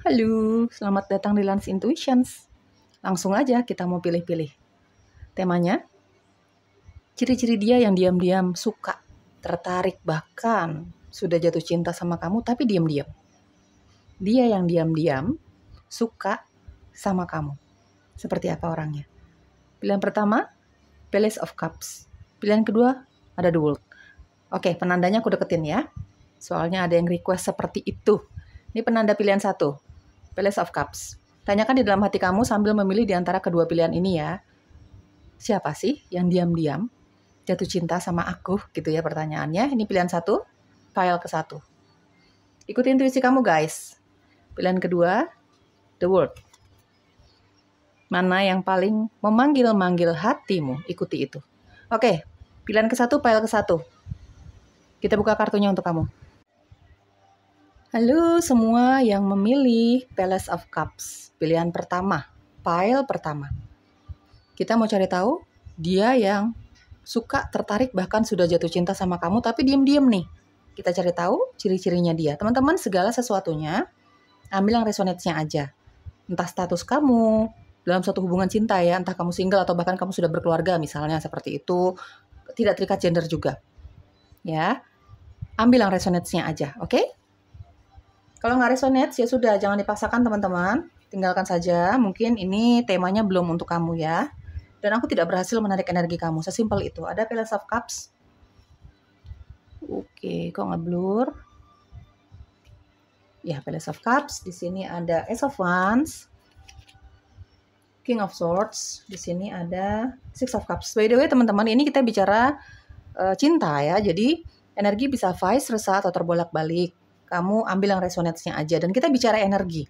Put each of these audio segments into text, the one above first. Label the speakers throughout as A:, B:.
A: Halo, selamat datang di Lance Intuitions. Langsung aja kita mau pilih-pilih. Temanya, ciri-ciri dia yang diam-diam suka, tertarik, bahkan sudah jatuh cinta sama kamu tapi diam-diam. Dia yang diam-diam suka sama kamu. Seperti apa orangnya? Pilihan pertama, Palace of Cups. Pilihan kedua, ada The World. Oke, penandanya aku deketin ya. Soalnya ada yang request seperti itu. Ini penanda pilihan satu. Palace of Cups. Tanyakan di dalam hati kamu sambil memilih di antara kedua pilihan ini ya. Siapa sih yang diam-diam jatuh cinta sama aku gitu ya pertanyaannya. Ini pilihan satu, file ke satu. Ikuti intuisi kamu guys. Pilihan kedua, The World. Mana yang paling memanggil-manggil hatimu, ikuti itu. Oke, pilihan ke satu, file ke satu. Kita buka kartunya untuk kamu. Halo semua yang memilih Palace of Cups. Pilihan pertama, pile pertama. Kita mau cari tahu dia yang suka, tertarik, bahkan sudah jatuh cinta sama kamu tapi diam-diam nih. Kita cari tahu ciri-cirinya dia. Teman-teman, segala sesuatunya ambil yang resonate-nya aja. Entah status kamu dalam suatu hubungan cinta ya, entah kamu single atau bahkan kamu sudah berkeluarga misalnya seperti itu. Tidak terikat gender juga. Ya. Ambil yang resonate-nya aja, oke? Kalau nggak resonate, ya sudah, jangan dipaksakan teman-teman. Tinggalkan saja, mungkin ini temanya belum untuk kamu ya. Dan aku tidak berhasil menarik energi kamu, sesimpel itu. Ada Palace of Cups. Oke, kok nggak blur? Ya, Palace of Cups. Di sini ada Ace of Wands. King of Swords. Di sini ada Six of Cups. By the way, teman-teman, ini kita bicara cinta ya. Jadi, energi bisa vice versa atau terbolak-balik. Kamu ambil yang resonate-nya aja. Dan kita bicara energi.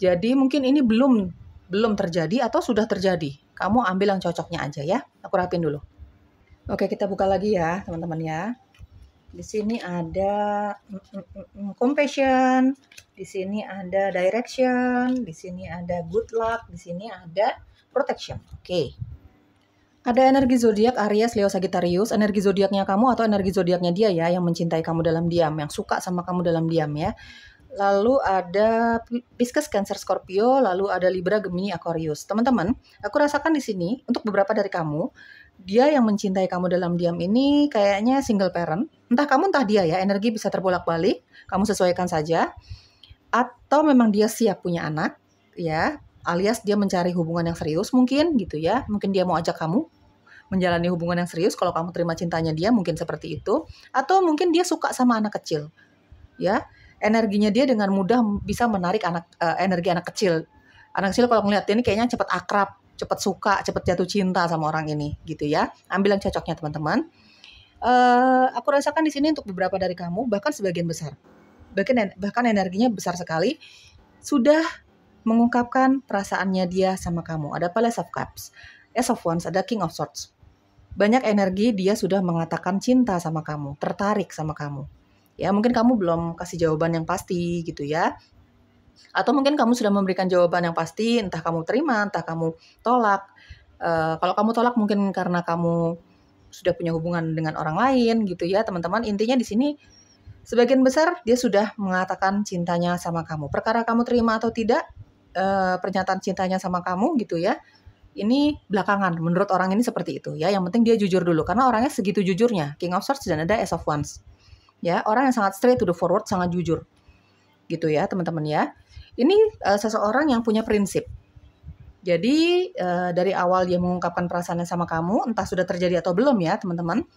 A: Jadi mungkin ini belum terjadi atau sudah terjadi. Kamu ambil yang cocoknya aja ya. Aku rapin dulu. Oke, kita buka lagi ya teman-teman ya. Di sini ada compassion. Di sini ada direction. Di sini ada good luck. Di sini ada protection. Oke. Ada energi zodiak Aries, Leo, Sagittarius, energi zodiaknya kamu atau energi zodiaknya dia ya yang mencintai kamu dalam diam, yang suka sama kamu dalam diam ya. Lalu ada Pisces, Cancer, Scorpio, lalu ada Libra, Gemini, Aquarius. Teman-teman, aku rasakan di sini untuk beberapa dari kamu, dia yang mencintai kamu dalam diam ini kayaknya single parent. Entah kamu entah dia ya, energi bisa terbolak-balik, kamu sesuaikan saja. Atau memang dia siap punya anak ya. Alias dia mencari hubungan yang serius mungkin gitu ya. Mungkin dia mau ajak kamu menjalani hubungan yang serius kalau kamu terima cintanya dia, mungkin seperti itu. Atau mungkin dia suka sama anak kecil. Ya, energinya dia dengan mudah bisa menarik energi anak kecil. Anak kecil kalau ngeliat dia ini kayaknya cepat akrab, cepat suka, cepat jatuh cinta sama orang ini gitu ya. Ambil yang cocoknya teman-teman. Aku rasakan di sini untuk beberapa dari kamu, bahkan sebagian besar. Bahkan energinya besar sekali. Sudah mengungkapkan perasaannya dia sama kamu. Ada Palace of Cups, Ace of Wands, ada King of Swords. Banyak energi dia sudah mengatakan cinta sama kamu, tertarik sama kamu. Ya, mungkin kamu belum kasih jawaban yang pasti gitu ya. Atau mungkin kamu sudah memberikan jawaban yang pasti, entah kamu terima, entah kamu tolak. Kalau kamu tolak mungkin karena kamu sudah punya hubungan dengan orang lain gitu ya, teman-teman. Intinya di sini sebagian besar dia sudah mengatakan cintanya sama kamu. Perkara kamu terima atau tidak pernyataan cintanya sama kamu gitu ya, ini belakangan menurut orang ini seperti itu ya. Yang penting dia jujur dulu karena orangnya segitu jujurnya. King of Swords dan ada Ace of Wands ya, orang yang sangat straight to the forward, sangat jujur gitu ya teman-teman ya. Ini seseorang yang punya prinsip. Jadi dari awal dia mengungkapkan perasaannya sama kamu, entah sudah terjadi atau belum ya teman-teman.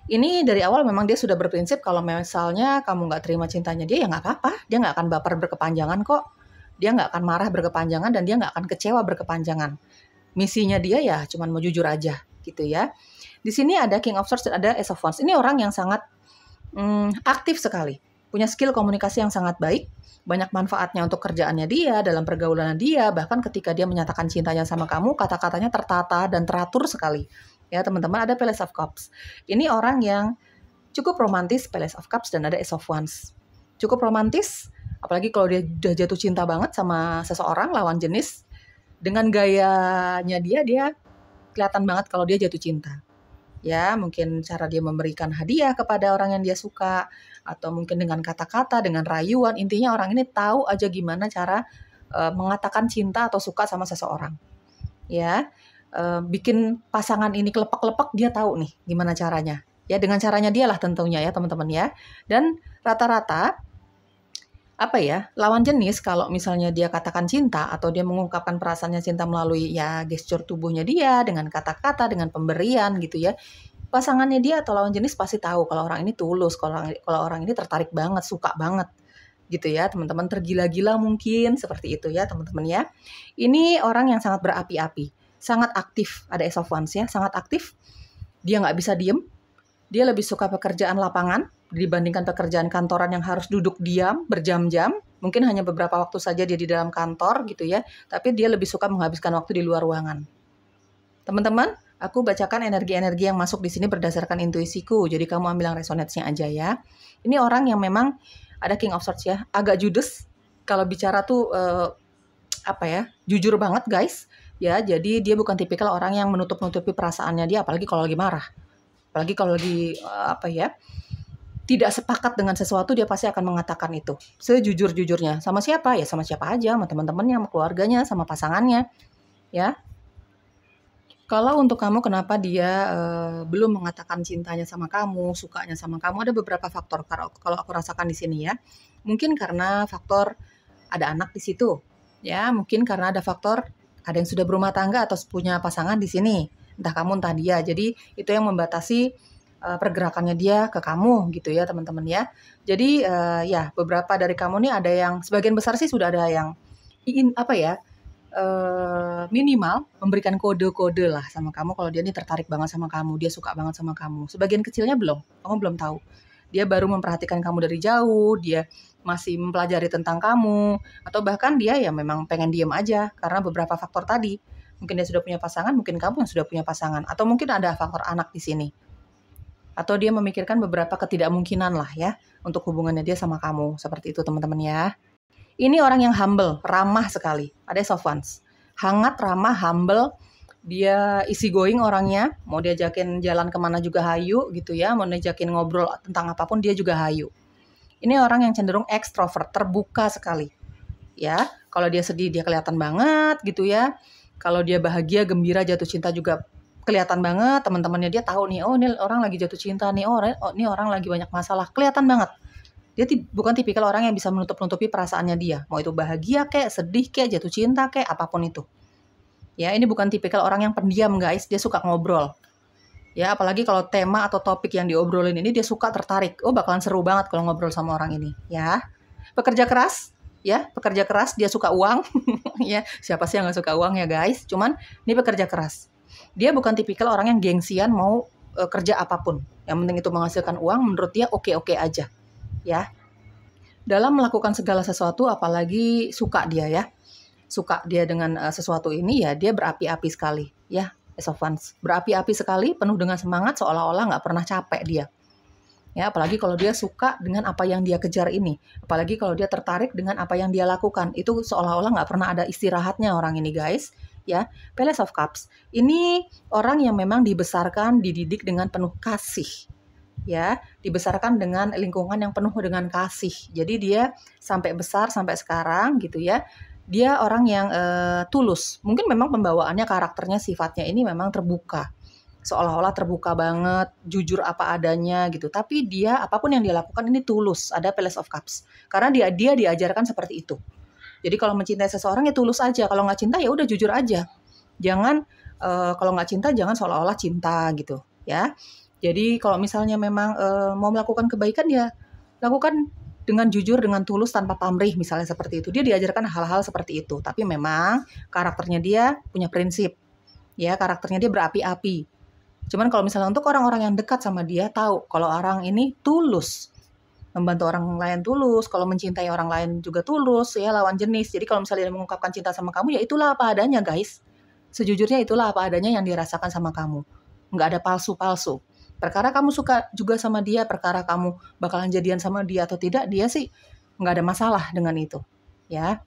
A: Ini dari awal memang dia sudah berprinsip kalau misalnya kamu nggak terima cintanya dia, ya nggak apa-apa. Dia nggak akan baper berkepanjangan kok. Dia nggak akan marah berkepanjangan dan dia nggak akan kecewa berkepanjangan. Misinya dia ya cuman mau jujur aja gitu ya. Di sini ada King of Swords dan ada Ace of Wands. Ini orang yang sangat aktif sekali. Punya skill komunikasi yang sangat baik. Banyak manfaatnya untuk kerjaannya dia, dalam pergaulannya dia. Bahkan ketika dia menyatakan cintanya sama kamu, kata-katanya tertata dan teratur sekali. Ya teman-teman, ada Palace of Cups. Ini orang yang cukup romantis, Palace of Cups dan ada Ace of Wands. Cukup romantis. Apalagi kalau dia udah jatuh cinta banget sama seseorang, lawan jenis, dengan gayanya dia kelihatan banget kalau dia jatuh cinta. Ya, mungkin cara dia memberikan hadiah kepada orang yang dia suka, atau mungkin dengan kata-kata, dengan rayuan. Intinya orang ini tahu aja gimana cara mengatakan cinta atau suka sama seseorang. Ya, bikin pasangan ini kelepak-kelepak, dia tahu nih gimana caranya. Ya, dengan caranya dia lah tentunya ya teman-teman ya. Dan rata-rata apa ya, lawan jenis kalau misalnya dia katakan cinta atau dia mengungkapkan perasaannya cinta melalui ya gestur tubuhnya dia, dengan kata-kata, dengan pemberian gitu ya. Pasangannya dia atau lawan jenis pasti tahu kalau orang ini tulus, kalau orang ini tertarik banget, suka banget gitu ya teman-teman, tergila-gila mungkin seperti itu ya teman-teman ya. Ini orang yang sangat berapi-api, sangat aktif, ada Ace of Wands ya, sangat aktif, dia nggak bisa diem, dia lebih suka pekerjaan lapangan dibandingkan pekerjaan kantoran yang harus duduk diam berjam-jam. Mungkin hanya beberapa waktu saja dia di dalam kantor gitu ya, tapi dia lebih suka menghabiskan waktu di luar ruangan. Teman-teman, aku bacakan energi-energi yang masuk di sini berdasarkan intuisiku, jadi kamu ambil yang resonance-nya aja ya. Ini orang yang memang ada King of Swords ya, agak judes. Kalau bicara tuh apa ya, jujur banget guys. Ya, jadi dia bukan tipikal orang yang menutup-nutupi perasaannya dia, apalagi kalau lagi marah. Apalagi kalau lagi apa ya, tidak sepakat dengan sesuatu, dia pasti akan mengatakan itu sejujur-jujurnya. Sama siapa? Ya sama siapa aja, sama teman-temannya, sama keluarganya, sama pasangannya. Ya. Kalau untuk kamu kenapa dia belum mengatakan cintanya sama kamu, sukanya sama kamu, ada beberapa faktor kalau aku rasakan di sini ya. Mungkin karena faktor ada anak di situ. Ya, mungkin karena ada faktor ada yang sudah berumah tangga atau punya pasangan di sini. Entah kamu entah dia. Jadi itu yang membatasi pergerakannya dia ke kamu gitu ya teman-teman ya. Jadi ya beberapa dari kamu nih ada yang sebagian besar sih sudah ada yang ingin apa ya, minimal memberikan kode-kode lah sama kamu kalau dia nih tertarik banget sama kamu, dia suka banget sama kamu. Sebagian kecilnya belum, kamu belum tahu. Dia baru memperhatikan kamu dari jauh, dia masih mempelajari tentang kamu, atau bahkan dia ya memang pengen diem aja karena beberapa faktor tadi. Mungkin dia sudah punya pasangan, mungkin kamu yang sudah punya pasangan, atau mungkin ada faktor anak di sini. Atau dia memikirkan beberapa ketidakmungkinan lah ya untuk hubungannya dia sama kamu. Seperti itu teman-teman ya. Ini orang yang humble, ramah sekali. Ada Ace of Wands. Hangat, ramah, humble. Dia easy going orangnya. Mau diajakin jalan kemana juga hayu gitu ya. Mau diajakin ngobrol tentang apapun dia juga hayu. Ini orang yang cenderung ekstrovert, terbuka sekali. Ya, kalau dia sedih dia kelihatan banget gitu ya. Kalau dia bahagia, gembira, jatuh cinta juga kelihatan banget. Teman-temannya dia tahu nih, oh ini orang lagi jatuh cinta nih, oh ini orang lagi banyak masalah. Kelihatan banget. Dia bukan tipikal orang yang bisa menutup-nutupi perasaannya dia. Mau itu bahagia kek, sedih kek, jatuh cinta kek, apapun itu. Ya, ini bukan tipikal orang yang pendiam guys. Dia suka ngobrol. Ya, apalagi kalau tema atau topik yang diobrolin ini dia suka tertarik. Oh, bakalan seru banget kalau ngobrol sama orang ini. Ya, pekerja keras. Ya, pekerja keras. Dia suka uang. Ya, siapa sih yang gak suka uang ya guys. Cuman, ini pekerja keras. Dia bukan tipikal orang yang gengsian mau kerja apapun. Yang penting itu menghasilkan uang, menurut dia oke-oke aja. Ya, dalam melakukan segala sesuatu, apalagi suka dia ya, suka dia dengan sesuatu ini ya, dia berapi-api sekali ya, Ace of Wands, berapi-api sekali, penuh dengan semangat, seolah-olah nggak pernah capek dia ya, apalagi kalau dia suka dengan apa yang dia kejar ini, apalagi kalau dia tertarik dengan apa yang dia lakukan, itu seolah-olah nggak pernah ada istirahatnya orang ini guys ya. Palace of Cups, ini orang yang memang dibesarkan, dididik dengan penuh kasih ya, dibesarkan dengan lingkungan yang penuh dengan kasih. Jadi dia sampai besar sampai sekarang gitu ya. Dia orang yang tulus. Mungkin memang pembawaannya, karakternya, sifatnya ini memang terbuka. Seolah-olah terbuka banget, jujur apa adanya gitu. Tapi dia apapun yang dia lakukan ini tulus. Ada Palace of Cups. Karena dia diajarkan seperti itu. Jadi kalau mencintai seseorang ya tulus aja. Kalau nggak cinta ya udah jujur aja. Jangan kalau nggak cinta jangan seolah-olah cinta gitu ya. Jadi kalau misalnya memang mau melakukan kebaikan ya lakukan dengan jujur, dengan tulus, tanpa pamrih misalnya seperti itu. Dia diajarkan hal-hal seperti itu. Tapi memang karakternya dia punya prinsip. Ya, karakternya dia berapi-api. Cuman kalau misalnya untuk orang-orang yang dekat sama dia tahu kalau orang ini tulus. Membantu orang lain tulus, kalau mencintai orang lain juga tulus ya, lawan jenis. Jadi kalau misalnya dia mengungkapkan cinta sama kamu ya itulah apa adanya guys. Sejujurnya itulah apa adanya yang dirasakan sama kamu. Nggak ada palsu-palsu. Perkara kamu suka juga sama dia, perkara kamu bakalan jadian sama dia atau tidak, dia sih nggak ada masalah dengan itu, ya.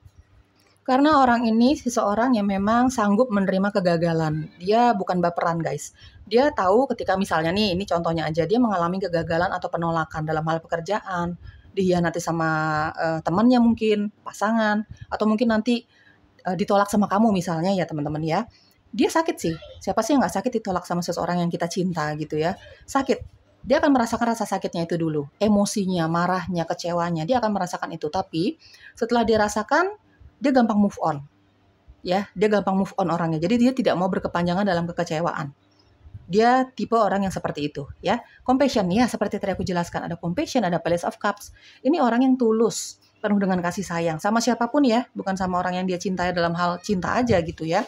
A: Karena orang ini seseorang yang memang sanggup menerima kegagalan. Dia bukan baperan, guys. Dia tahu ketika misalnya nih, ini contohnya aja, dia mengalami kegagalan atau penolakan dalam hal pekerjaan, dihianati sama temannya mungkin, pasangan, atau mungkin nanti ditolak sama kamu misalnya ya teman-teman ya. Dia sakit sih. Siapa sih yang nggak sakit ditolak sama seseorang yang kita cinta gitu ya? Sakit. Dia akan merasakan rasa sakitnya itu dulu. Emosinya, marahnya, kecewanya, dia akan merasakan itu. Tapi setelah dia rasakan, dia gampang move on. Ya, dia gampang move on orangnya. Jadi dia tidak mau berkepanjangan dalam kekecewaan. Dia tipe orang yang seperti itu, ya. Compassion, ya seperti tadi aku jelaskan. Ada compassion, ada Palace of Cups. Ini orang yang tulus, penuh dengan kasih sayang. Sama siapapun ya, bukan sama orang yang dia cintai dalam hal cinta aja gitu ya.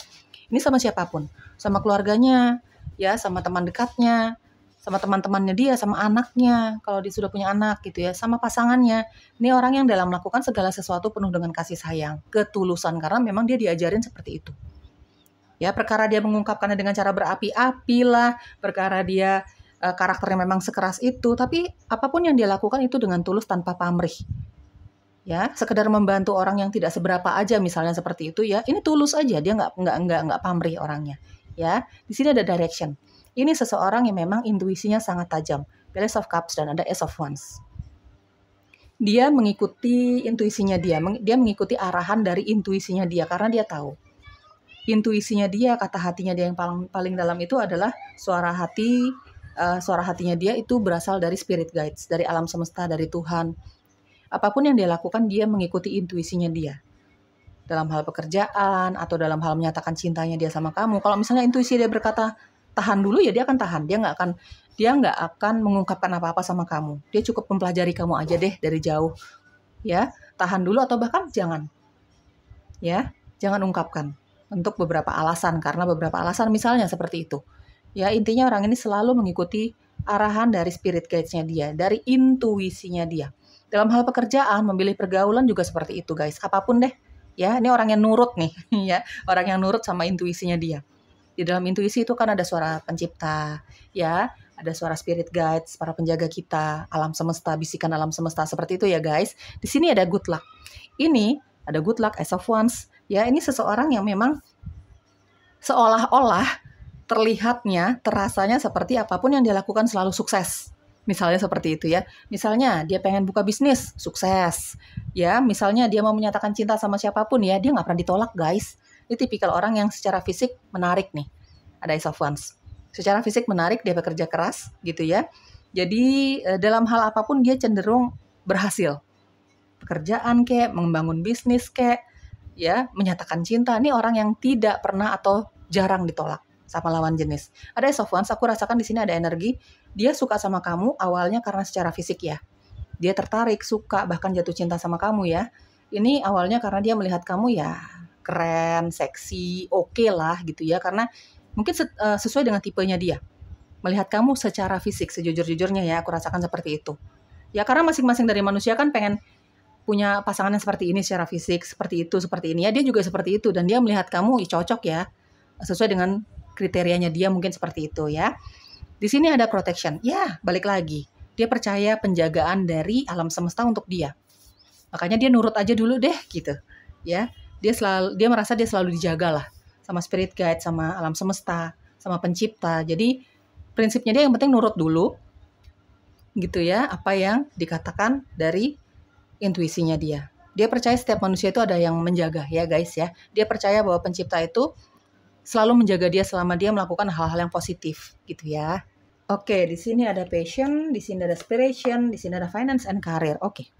A: Ini sama siapapun. Sama keluarganya, ya, sama teman dekatnya, sama teman-temannya dia, sama anaknya, kalau dia sudah punya anak gitu ya, sama pasangannya. Ini orang yang dalam melakukan segala sesuatu penuh dengan kasih sayang, ketulusan, karena memang dia diajarin seperti itu. Ya, perkara dia mengungkapkannya dengan cara berapi-api lah, perkara dia karakternya memang sekeras itu, tapi apapun yang dia lakukan itu dengan tulus tanpa pamrih. Ya, sekedar membantu orang yang tidak seberapa aja misalnya seperti itu ya, ini tulus aja, dia nggak pamrih orangnya. Ya, di sini ada direction. Ini seseorang yang memang intuisinya sangat tajam. Palace of Cups dan ada Ace of Wands. Dia mengikuti intuisinya dia mengikuti arahan dari intuisinya dia karena dia tahu. Intuisinya dia, kata hatinya dia yang paling dalam itu adalah suara hatinya dia itu berasal dari spirit guides, dari alam semesta, dari Tuhan. Apapun yang dia lakukan, dia mengikuti intuisinya dia. Dalam hal pekerjaan atau dalam hal menyatakan cintanya dia sama kamu. Kalau misalnya intuisi dia berkata tahan dulu, ya dia akan tahan. Dia nggak akan mengungkapkan apa-apa sama kamu. Dia cukup mempelajari kamu aja deh dari jauh. Ya, tahan dulu atau bahkan jangan. Ya, jangan ungkapkan. Untuk beberapa alasan, karena beberapa alasan misalnya seperti itu. Ya, intinya orang ini selalu mengikuti arahan dari spirit guides-nya dia, dari intuisinya dia. Dalam hal pekerjaan, memilih pergaulan juga seperti itu, guys. Apapun deh. Ya, ini orang yang nurut nih, ya. Orang yang nurut sama intuisinya dia. Di dalam intuisi itu kan ada suara pencipta, ya. Ada suara spirit guides, para penjaga kita, alam semesta, bisikan alam semesta, seperti itu ya, guys. Di sini ada good luck. Ini ada good luck, Ace of Wands. Ya, ini seseorang yang memang seolah-olah terlihatnya, terasanya seperti apapun yang dia lakukan selalu sukses. Misalnya seperti itu ya. Misalnya dia pengen buka bisnis, sukses. Ya, misalnya dia mau menyatakan cinta sama siapapun ya, dia nggak pernah ditolak, guys. Ini tipikal orang yang secara fisik menarik nih. Ada Ace of Wands. Secara fisik menarik, dia bekerja keras gitu ya. Jadi dalam hal apapun dia cenderung berhasil. Pekerjaan kek, membangun bisnis kek, ya, menyatakan cinta. Ini orang yang tidak pernah atau jarang ditolak sama lawan jenis. Ada Ace of Wands, aku rasakan di sini ada energi. Dia suka sama kamu awalnya karena secara fisik ya. Dia tertarik, suka, bahkan jatuh cinta sama kamu ya. Ini awalnya karena dia melihat kamu ya keren, seksi, oke lah gitu ya. Karena mungkin sesuai dengan tipenya dia. Melihat kamu secara fisik, sejujur-jujurnya ya, aku rasakan seperti itu. Ya karena masing-masing dari manusia kan pengen punya pasangan yang seperti ini secara fisik, seperti itu, seperti ini. Ya dia juga seperti itu dan dia melihat kamu cocok ya. Sesuai dengan kriterianya dia mungkin seperti itu ya. Di sini ada protection. Ya, balik lagi. Dia percaya penjagaan dari alam semesta untuk dia. Makanya dia nurut aja dulu deh gitu. Ya, dia merasa dia selalu dijaga lah sama spirit guide, sama alam semesta, sama pencipta. Jadi prinsipnya dia yang penting nurut dulu. Gitu ya, apa yang dikatakan dari intuisinya dia. Dia percaya setiap manusia itu ada yang menjaga ya guys ya. Dia percaya bahwa pencipta itu selalu menjaga dia selama dia melakukan hal-hal yang positif gitu ya. Oke, di sini ada passion, di sini ada aspiration, di sini ada finance and career. Oke.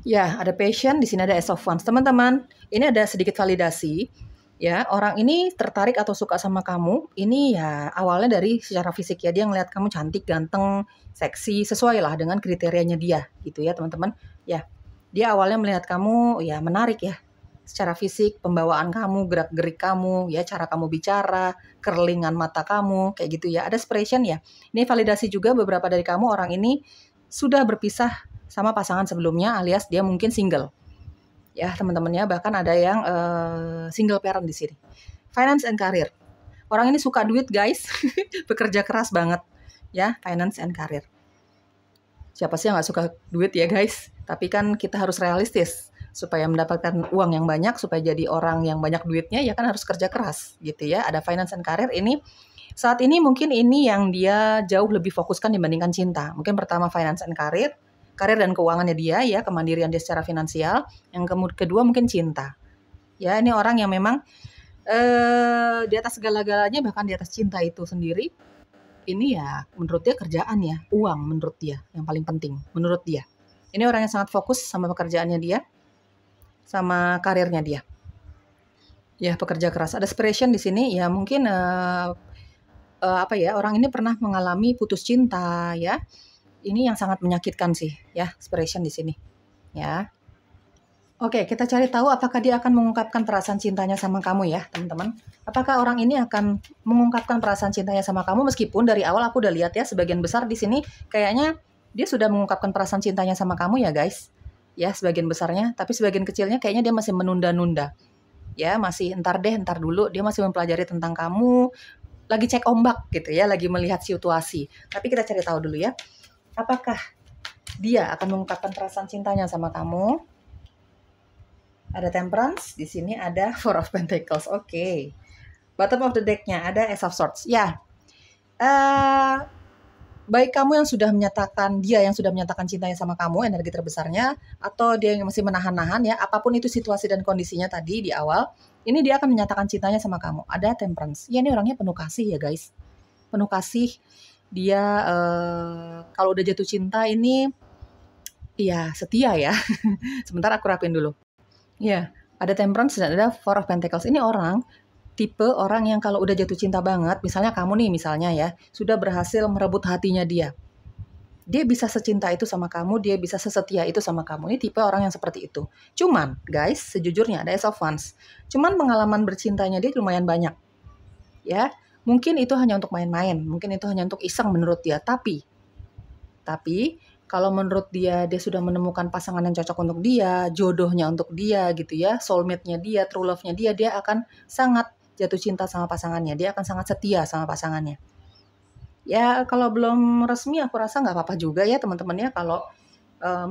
A: Ya, ada passion, di sini ada Ace of Wands. Teman-teman, ini ada sedikit validasi. Ya, orang ini tertarik atau suka sama kamu. Ini ya awalnya dari secara fisik ya. Dia ngeliat kamu cantik, ganteng, seksi, sesuai lah dengan kriterianya dia gitu ya teman-teman. Ya, dia awalnya melihat kamu ya menarik ya. Secara fisik, pembawaan kamu, gerak-gerik kamu, ya cara kamu bicara, kerlingan mata kamu, kayak gitu ya. Ada aspiration ya. Ini validasi juga beberapa dari kamu orang ini sudah berpisah sama pasangan sebelumnya alias dia mungkin single. Ya, teman-temannya bahkan ada yang single parent di sini. Finance and career. Orang ini suka duit, guys. Bekerja keras banget. Ya, finance and career. Siapa sih yang nggak suka duit ya, guys? Tapi kan kita harus realistis. Supaya mendapatkan uang yang banyak, supaya jadi orang yang banyak duitnya, ya kan harus kerja keras gitu ya. Ada finance and career ini. Saat ini mungkin ini yang dia jauh lebih fokuskan dibandingkan cinta. Mungkin pertama finance and career, karir dan keuangannya dia ya, kemandirian dia secara finansial. Yang kedua mungkin cinta. Ya, ini orang yang memang di atas segala-galanya, bahkan di atas cinta itu sendiri. Ini ya menurut dia kerjaan ya, uang menurut dia yang paling penting menurut dia. Ini orang yang sangat fokus sama pekerjaannya dia, sama karirnya dia. Ya, pekerja keras. Ada aspiration di sini ya, mungkin orang ini pernah mengalami putus cinta ya. Ini yang sangat menyakitkan sih ya, aspiration di sini. Ya. Oke, kita cari tahu apakah dia akan mengungkapkan perasaan cintanya sama kamu ya, teman-teman. Apakah orang ini akan mengungkapkan perasaan cintanya sama kamu, meskipun dari awal aku udah lihat ya, sebagian besar di sini kayaknya dia sudah mengungkapkan perasaan cintanya sama kamu ya guys. Ya, sebagian besarnya, tapi sebagian kecilnya kayaknya dia masih menunda-nunda. Ya, masih ntar dulu, dia masih mempelajari tentang kamu, lagi cek ombak gitu ya, lagi melihat situasi. Tapi kita cari tahu dulu ya, apakah dia akan mengungkapkan perasaan cintanya sama kamu? Ada Temperance, di sini ada Four of Pentacles. Oke. Bottom of the deck-nya ada Ace of Swords. Ya. Baik kamu yang sudah menyatakan, dia yang sudah menyatakan cintanya sama kamu, energi terbesarnya, atau dia yang masih menahan-nahan ya, apapun itu situasi dan kondisinya tadi di awal, ini dia akan menyatakan cintanya sama kamu. Ada Temperance. Ya, ini orangnya penuh kasih ya guys. Penuh kasih. Dia kalau udah jatuh cinta ini, ya setia ya. Sebentar aku rapin dulu. Ya, ada Temperance dan ada Four of Pentacles. Ini orang, tipe orang yang kalau udah jatuh cinta banget, misalnya kamu nih misalnya ya, sudah berhasil merebut hatinya dia. Dia bisa secinta itu sama kamu, dia bisa sesetia itu sama kamu. Ini tipe orang yang seperti itu. Cuman, guys, sejujurnya ada Ace of Wands. Cuman pengalaman bercintanya dia lumayan banyak. Ya, mungkin itu hanya untuk main-main, mungkin itu hanya untuk iseng menurut dia. Tapi kalau menurut dia sudah menemukan pasangan yang cocok untuk dia, jodohnya untuk dia gitu ya, soulmate-nya dia, true love-nya dia akan sangat jatuh cinta sama pasangannya, dia akan sangat setia sama pasangannya. Ya, kalau belum resmi aku rasa nggak apa-apa juga ya teman-teman ya, kalau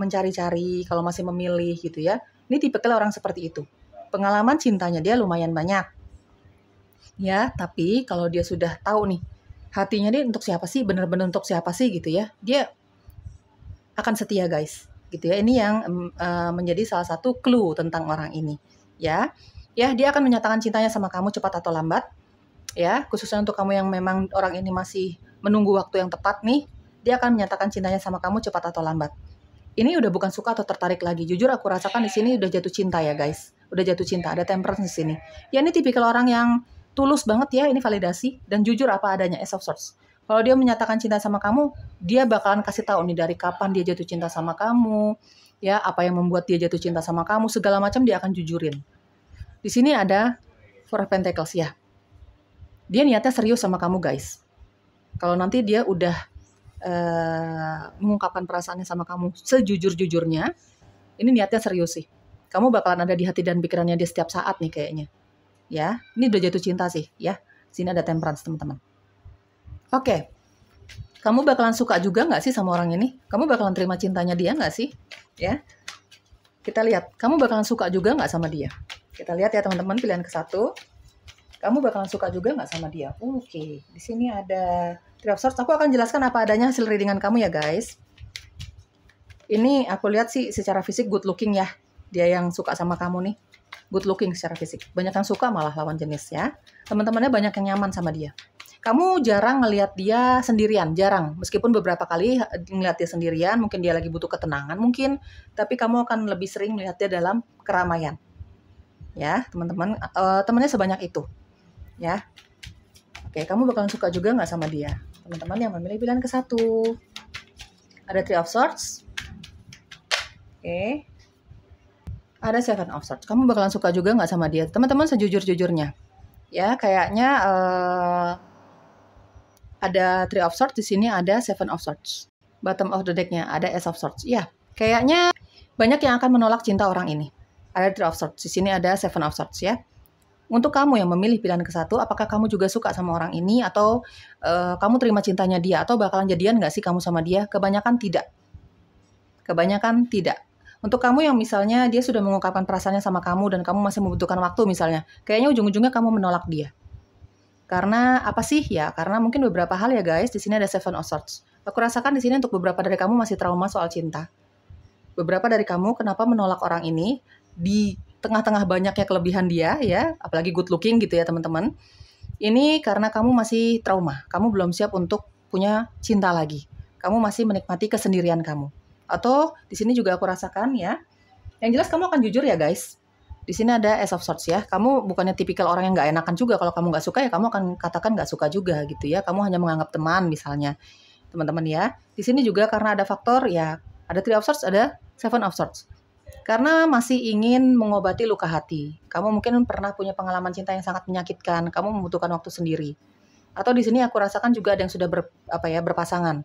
A: mencari-cari, kalau masih memilih gitu ya. Ini tipikal orang seperti itu. Pengalaman cintanya dia lumayan banyak. Ya, tapi kalau dia sudah tahu nih, hatinya dia untuk siapa sih, benar-benar untuk siapa sih gitu ya, dia akan setia guys, gitu ya. Ini yang menjadi salah satu clue tentang orang ini, ya. Ya, dia akan menyatakan cintanya sama kamu cepat atau lambat, ya. Khususnya untuk kamu yang memang orang ini masih menunggu waktu yang tepat nih, dia akan menyatakan cintanya sama kamu cepat atau lambat. Ini udah bukan suka atau tertarik lagi. Jujur aku rasakan di sini udah jatuh cinta ya guys, udah jatuh cinta. Ada Temperance di sini. Ya, ini tipikal orang yang tulus banget ya, ini validasi dan jujur apa adanya, Ace of Swords. Kalau dia menyatakan cinta sama kamu, dia bakalan kasih tahu nih dari kapan dia jatuh cinta sama kamu, ya, apa yang membuat dia jatuh cinta sama kamu, segala macam dia akan jujurin. Di sini ada Four of Pentacles ya. Dia niatnya serius sama kamu guys. Kalau nanti dia udah mengungkapkan perasaannya sama kamu sejujur-jujurnya, ini niatnya serius sih. Kamu bakalan ada di hati dan pikirannya dia setiap saat nih kayaknya. Ya, ini udah jatuh cinta sih ya. Sini ada Temperance teman-teman. Oke, kamu bakalan suka juga nggak sih sama orang ini? Kamu bakalan terima cintanya dia nggak sih? Ya, kita lihat. Kamu bakalan suka juga nggak sama dia? Kita lihat ya teman-teman, pilihan ke-1. Kamu bakalan suka juga nggak sama dia? Oke, di sini ada Three of Swords. Aku akan jelaskan apa adanya hasil readingan kamu ya guys. Ini aku lihat sih secara fisik good looking ya. Dia yang suka sama kamu nih. Good looking secara fisik. Banyak yang suka malah lawan jenis ya. Teman-temannya banyak yang nyaman sama dia. Kamu jarang ngelihat dia sendirian, jarang. Meskipun beberapa kali ngelihat dia sendirian, mungkin dia lagi butuh ketenangan mungkin, tapi kamu akan lebih sering melihat dia dalam keramaian. Ya, teman-teman, temannya sebanyak itu. Ya. Oke, kamu bakalan suka juga nggak sama dia? Teman-teman yang memilih pilihan ke-1. Ada Three of Swords. Oke. Ada Seven of Swords. Kamu bakalan suka juga nggak sama dia? Teman-teman sejujur-jujurnya. Ya, kayaknya ada Three of Swords, di sini ada Seven of Swords. Bottom of the deck-nya ada Ace of Swords. Ya, kayaknya banyak yang akan menolak cinta orang ini. Ada Three of Swords, di sini ada Seven of Swords ya. Untuk kamu yang memilih pilihan ke-1, apakah kamu juga suka sama orang ini atau kamu terima cintanya dia atau bakalan jadian nggak sih kamu sama dia? Kebanyakan tidak. Kebanyakan tidak. Untuk kamu yang misalnya dia sudah mengungkapkan perasaannya sama kamu dan kamu masih membutuhkan waktu misalnya, kayaknya ujung-ujungnya kamu menolak dia. Karena apa sih? Ya, karena mungkin beberapa hal ya guys. Di sini ada Seven of Swords. Aku rasakan di sini untuk beberapa dari kamu masih trauma soal cinta. Beberapa dari kamu kenapa menolak orang ini di tengah-tengah banyaknya kelebihan dia ya, apalagi good looking gitu ya teman-teman. Ini karena kamu masih trauma. Kamu belum siap untuk punya cinta lagi. Kamu masih menikmati kesendirian kamu. Atau di sini juga aku rasakan ya. Yang jelas kamu akan jujur ya guys. Di sini ada Ace of Swords ya. Kamu bukannya tipikal orang yang nggak enakan juga. Kalau kamu nggak suka ya kamu akan katakan nggak suka juga gitu ya. Kamu hanya menganggap teman misalnya. Teman-teman ya. Di sini juga karena ada faktor ya. Ada Three of Swords, ada Seven of Swords. Karena masih ingin mengobati luka hati. Kamu mungkin pernah punya pengalaman cinta yang sangat menyakitkan. Kamu membutuhkan waktu sendiri. Atau di sini aku rasakan juga ada yang sudah berpasangan.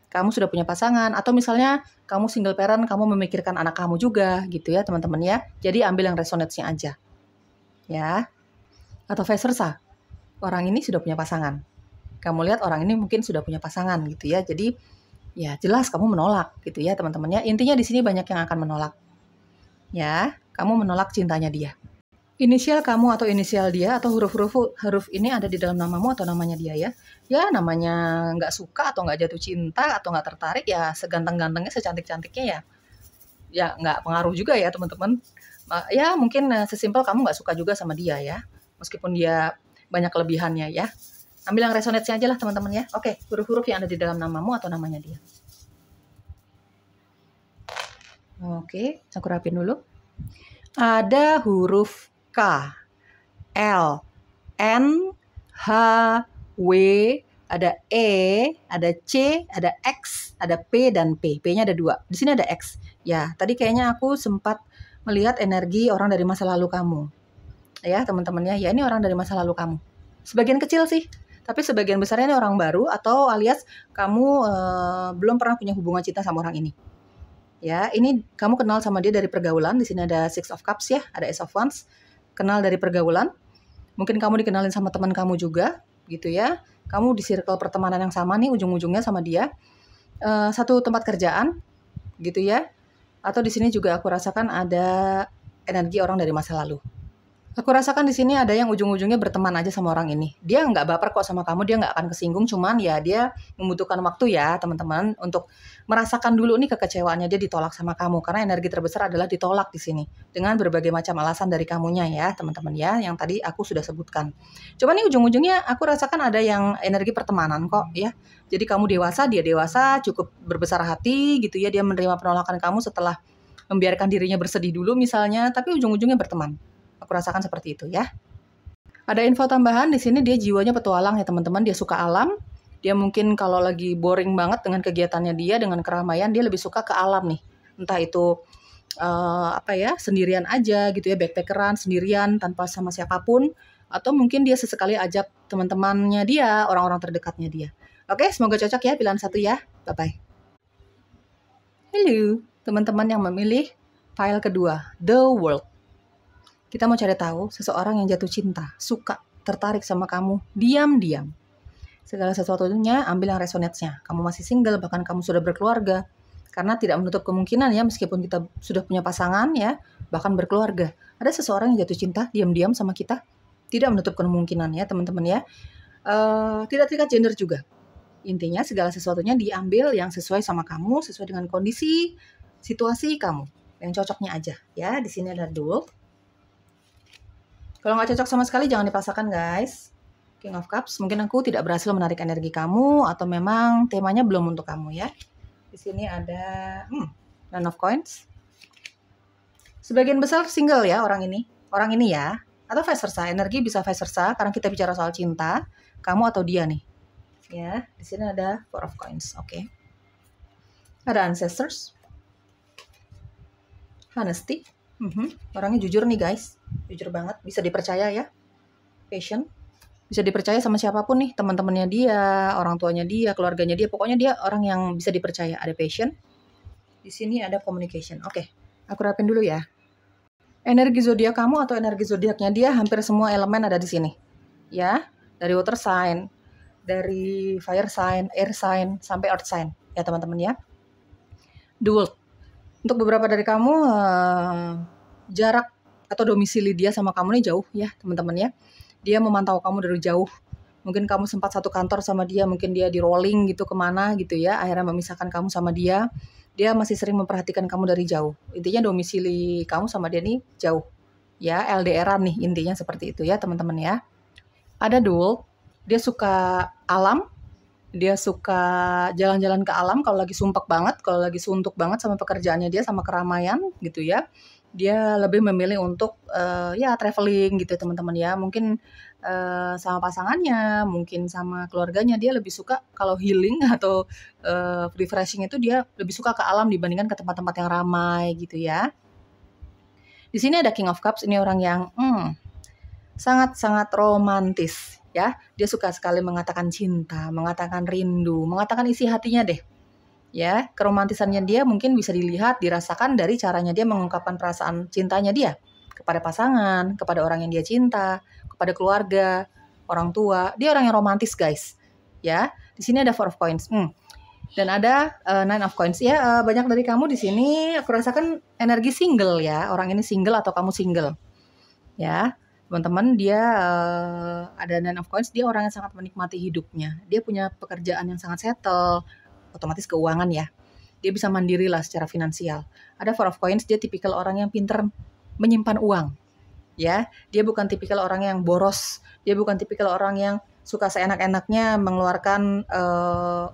A: Kamu sudah punya pasangan. Atau misalnya kamu single parent, kamu memikirkan anak kamu juga gitu ya teman-teman ya. Jadi ambil yang resonate-nya aja. Ya. Atau vice versa. Orang ini sudah punya pasangan. Kamu lihat orang ini mungkin sudah punya pasangan gitu ya. Jadi ya jelas kamu menolak gitu ya teman-teman ya. Intinya di sini banyak yang akan menolak. Ya, kamu menolak cintanya dia. Inisial kamu atau inisial dia atau huruf ini ada di dalam namamu atau namanya dia ya. Ya namanya nggak suka atau nggak jatuh cinta atau nggak tertarik ya seganteng-gantengnya secantik-cantiknya ya. Ya nggak pengaruh juga ya teman-teman. Ya mungkin sesimpel kamu nggak suka juga sama dia ya. Meskipun dia banyak kelebihannya ya. Ambil yang resonate-nya aja lah teman-teman ya. Oke, huruf-huruf yang ada di dalam namamu atau namanya dia. Oke, aku rapin dulu. Ada huruf K, L, N, H, W, ada E, ada C, ada X, ada P, dan P. P-nya ada 2. Di sini ada X. Ya, tadi kayaknya aku sempat melihat energi orang dari masa lalu kamu. Ya, teman-teman ya. Ya, ini orang dari masa lalu kamu. Sebagian kecil sih. Tapi sebagian besarnya ini orang baru atau alias kamu belum pernah punya hubungan cinta sama orang ini. Ya, ini kamu kenal sama dia dari pergaulan. Di sini ada Six of Cups ya, ada Ace of Wands. Kenal dari pergaulan. Mungkin kamu dikenalin sama teman kamu juga, gitu ya. Kamu di circle pertemanan yang sama nih, ujung-ujungnya sama dia. Satu tempat kerjaan, gitu ya. Atau di sini juga aku rasakan ada energi orang dari masa lalu. Aku rasakan di sini ada yang ujung-ujungnya berteman aja sama orang ini. Dia nggak baper kok sama kamu, dia nggak akan kesinggung, cuman ya dia membutuhkan waktu ya teman-teman untuk merasakan dulu nih kekecewaannya dia ditolak sama kamu. Karena energi terbesar adalah ditolak di sini. Dengan berbagai macam alasan dari kamunya ya teman-teman ya, yang tadi aku sudah sebutkan. Cuman nih ujung-ujungnya aku rasakan ada yang energi pertemanan kok ya. Jadi kamu dewasa, dia dewasa, cukup berbesar hati gitu ya. Dia menerima penolakan kamu setelah membiarkan dirinya bersedih dulu misalnya, tapi ujung-ujungnya berteman. Aku rasakan seperti itu ya. Ada info tambahan di sini, dia jiwanya petualang ya teman-teman. Dia suka alam. Dia mungkin kalau lagi boring banget dengan kegiatannya dia, dengan keramaian, dia lebih suka ke alam nih. Entah itu sendirian aja gitu ya, backpackeran sendirian tanpa sama siapapun, atau mungkin dia sesekali ajak teman-temannya dia, orang-orang terdekatnya dia. Oke, semoga cocok ya pilihan satu ya. Bye bye. Halo teman-teman yang memilih file kedua, The World. Kita mau cari tahu seseorang yang jatuh cinta, suka, tertarik sama kamu, diam-diam. Segala sesuatunya ambil yang resonate-nya. Kamu masih single, bahkan kamu sudah berkeluarga. Karena tidak menutup kemungkinan ya, meskipun kita sudah punya pasangan ya, bahkan berkeluarga. Ada seseorang yang jatuh cinta, diam-diam sama kita. Tidak menutup kemungkinan ya teman-teman ya. Tidak terikat gender juga. Intinya segala sesuatunya diambil yang sesuai sama kamu, sesuai dengan kondisi, situasi kamu. Yang cocoknya aja ya. Di sini ada Duel. Kalau nggak cocok sama sekali jangan dipaksakan guys. King of Cups, mungkin aku tidak berhasil menarik energi kamu atau memang temanya belum untuk kamu ya. Di sini ada Nine of Coins. Sebagian besar single ya orang ini ya. Atau vice versa, energi bisa vice versa karena kita bicara soal cinta, kamu atau dia nih. Ya, di sini ada Four of Coins. Oke. Ada Ancestors. Honesty. Orangnya jujur nih guys, jujur banget, bisa dipercaya ya. Patient, bisa dipercaya sama siapapun nih, teman-temannya dia, orang tuanya dia, keluarganya dia, pokoknya dia orang yang bisa dipercaya. Ada patient. Di sini ada communication. Oke, aku rapin dulu ya. Energi zodiak kamu atau energi zodiaknya dia hampir semua elemen ada di sini. Ya, dari water sign, dari fire sign, air sign, sampai earth sign ya teman-teman ya. Dual. Untuk beberapa dari kamu, jarak atau domisili dia sama kamu nih jauh ya teman-teman ya. Dia memantau kamu dari jauh. Mungkin kamu sempat satu kantor sama dia, mungkin dia di rolling gitu kemana gitu ya, akhirnya memisahkan kamu sama dia. Dia masih sering memperhatikan kamu dari jauh. Intinya domisili kamu sama dia nih jauh. Ya, LDR-an nih intinya seperti itu ya teman-teman ya. Ada dual, dia suka alam, dia suka jalan-jalan ke alam kalau lagi sumpek banget, kalau lagi suntuk banget sama pekerjaannya dia, sama keramaian gitu ya. Dia lebih memilih untuk ya traveling gitu teman-teman ya. Mungkin sama pasangannya, mungkin sama keluarganya, dia lebih suka kalau healing atau refreshing itu dia lebih suka ke alam dibandingkan ke tempat-tempat yang ramai gitu ya. Di sini ada King of Cups, ini orang yang sangat-sangat romantis ya. Dia suka sekali mengatakan cinta, mengatakan rindu, mengatakan isi hatinya deh. Ya, keromantisannya dia mungkin bisa dilihat, dirasakan dari caranya dia mengungkapkan perasaan cintanya dia kepada pasangan, kepada orang yang dia cinta, kepada keluarga, orang tua. Dia orang yang romantis, guys. Ya, di sini ada Four of Coins. Dan ada Nine of Coins. Ya, banyak dari kamu di sini aku rasakan energi single ya. Orang ini single atau kamu single. Ya, teman-teman, dia ada Nine of Coins, dia orang yang sangat menikmati hidupnya. Dia punya pekerjaan yang sangat settle, otomatis keuangan ya. Dia bisa mandiri lah secara finansial. Ada Four of Coins, dia tipikal orang yang pintar menyimpan uang. Ya, dia bukan tipikal orang yang boros. Dia bukan tipikal orang yang suka seenak-enaknya mengeluarkan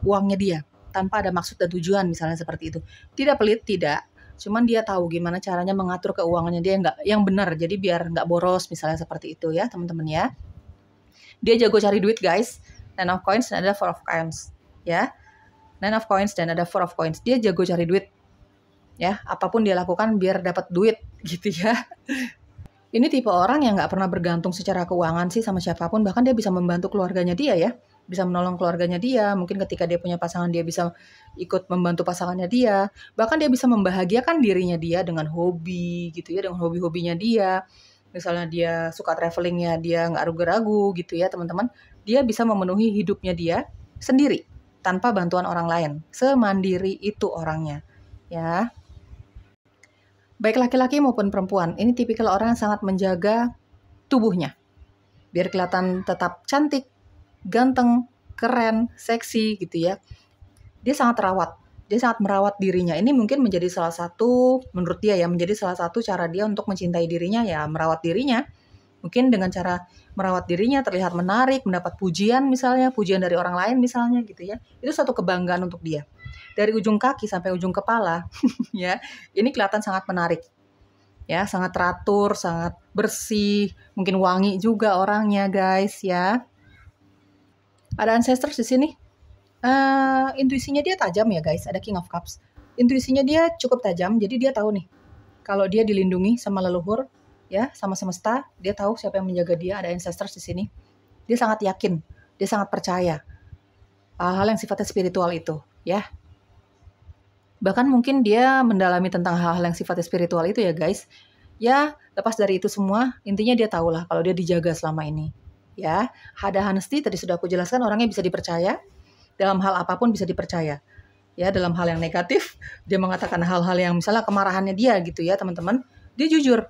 A: uangnya dia tanpa ada maksud dan tujuan misalnya seperti itu. Tidak pelit, tidak. Cuman dia tahu gimana caranya mengatur keuangannya dia yang benar. Jadi biar nggak boros misalnya seperti itu ya teman-teman ya. Dia jago cari duit guys. Nine of Coins dan ada Four of Coins ya. Nine of Coins dan ada Four of Coins. Dia jago cari duit. Ya, apapun dia lakukan biar dapat duit gitu ya. Ini tipe orang yang nggak pernah bergantung secara keuangan sih sama siapapun. Bahkan dia bisa membantu keluarganya dia ya. Bisa menolong keluarganya dia. Mungkin ketika dia punya pasangan dia bisa ikut membantu pasangannya dia. Bahkan dia bisa membahagiakan dirinya dia dengan hobi gitu ya. Dengan hobi-hobinya dia. Misalnya dia suka travelingnya, dia nggak ragu-ragu gitu ya teman-teman. Dia bisa memenuhi hidupnya dia sendiri tanpa bantuan orang lain. Semandiri itu orangnya. Ya. Baik laki-laki maupun perempuan, ini tipikal orang yang sangat menjaga tubuhnya. Biar kelihatan tetap cantik, ganteng, keren, seksi gitu ya. Dia sangat merawat dirinya. Ini mungkin menjadi salah satu, menurut dia ya, menjadi salah satu cara dia untuk mencintai dirinya ya, merawat dirinya. Mungkin dengan cara merawat dirinya terlihat menarik, mendapat pujian misalnya, pujian dari orang lain misalnya gitu ya. Itu satu kebanggaan untuk dia. Dari ujung kaki sampai ujung kepala, ya, ini kelihatan sangat menarik. Ya, sangat teratur, sangat bersih, mungkin wangi juga orangnya, guys, ya. Ada ancestors di sini. Intuisinya dia tajam ya, guys. Ada King of Cups. Intuisinya dia cukup tajam, jadi dia tahu nih kalau dia dilindungi sama leluhur, ya, sama semesta, dia tahu siapa yang menjaga dia. Ada ancestors di sini. Dia sangat yakin, dia sangat percaya hal-hal yang sifatnya spiritual itu, ya. Bahkan mungkin dia mendalami tentang hal-hal yang sifatnya spiritual itu ya guys. Ya, lepas dari itu semua, intinya dia tahulah kalau dia dijaga selama ini. Ya, ada honesty, tadi sudah aku jelaskan, orangnya bisa dipercaya. Dalam hal apapun bisa dipercaya. Ya, dalam hal yang negatif, dia mengatakan hal-hal yang misalnya kemarahannya dia gitu ya teman-teman. Dia jujur.